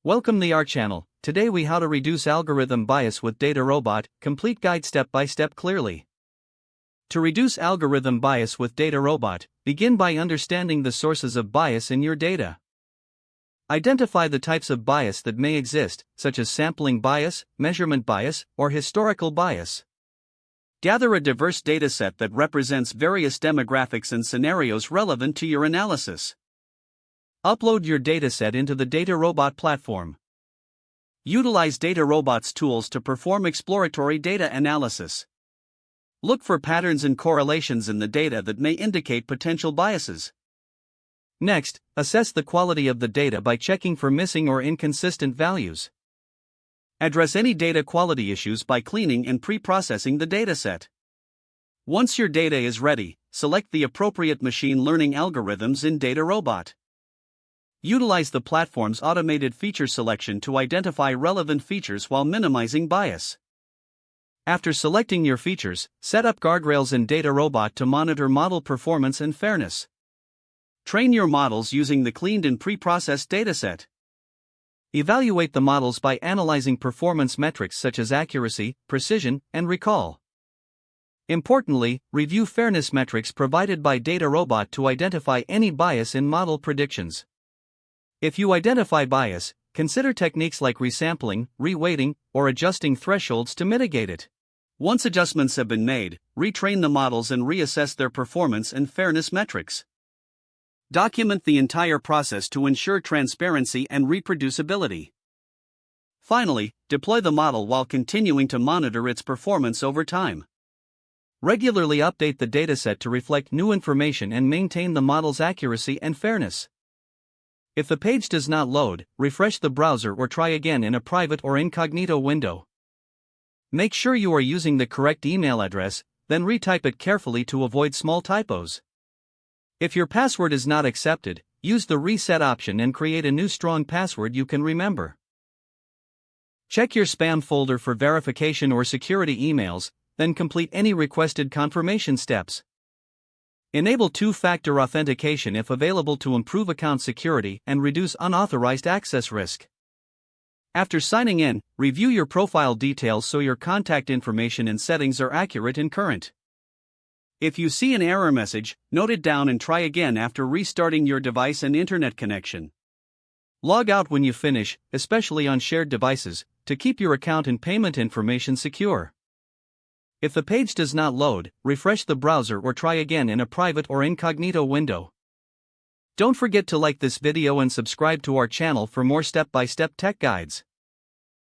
Welcome to our channel. Today we how to reduce algorithm bias with DataRobot, complete guide step by step clearly. To reduce algorithm bias with DataRobot, begin by understanding the sources of bias in your data. Identify the types of bias that may exist, such as sampling bias, measurement bias, or historical bias. Gather a diverse dataset that represents various demographics and scenarios relevant to your analysis. Upload your dataset into the DataRobot platform. Utilize DataRobot's tools to perform exploratory data analysis. Look for patterns and correlations in the data that may indicate potential biases. Next, assess the quality of the data by checking for missing or inconsistent values. Address any data quality issues by cleaning and pre-processing the dataset. Once your data is ready, select the appropriate machine learning algorithms in DataRobot. Utilize the platform's automated feature selection to identify relevant features while minimizing bias. After selecting your features, set up guardrails in DataRobot to monitor model performance and fairness. Train your models using the cleaned and pre-processed dataset. Evaluate the models by analyzing performance metrics such as accuracy, precision, and recall. Importantly, review fairness metrics provided by DataRobot to identify any bias in model predictions. If you identify bias, consider techniques like resampling, reweighting, or adjusting thresholds to mitigate it. Once adjustments have been made, retrain the models and reassess their performance and fairness metrics. Document the entire process to ensure transparency and reproducibility. Finally, deploy the model while continuing to monitor its performance over time. Regularly update the dataset to reflect new information and maintain the model's accuracy and fairness. If the page does not load, refresh the browser or try again in a private or incognito window. Make sure you are using the correct email address, then retype it carefully to avoid small typos. If your password is not accepted, use the reset option and create a new strong password you can remember. Check your spam folder for verification or security emails, then complete any requested confirmation steps. Enable two-factor authentication if available to improve account security and reduce unauthorized access risk. After signing in, review your profile details so your contact information and settings are accurate and current. If you see an error message, note it down and try again after restarting your device and internet connection. Log out when you finish, especially on shared devices, to keep your account and payment information secure. If the page does not load, refresh the browser or try again in a private or incognito window. Don't forget to like this video and subscribe to our channel for more step-by-step tech guides.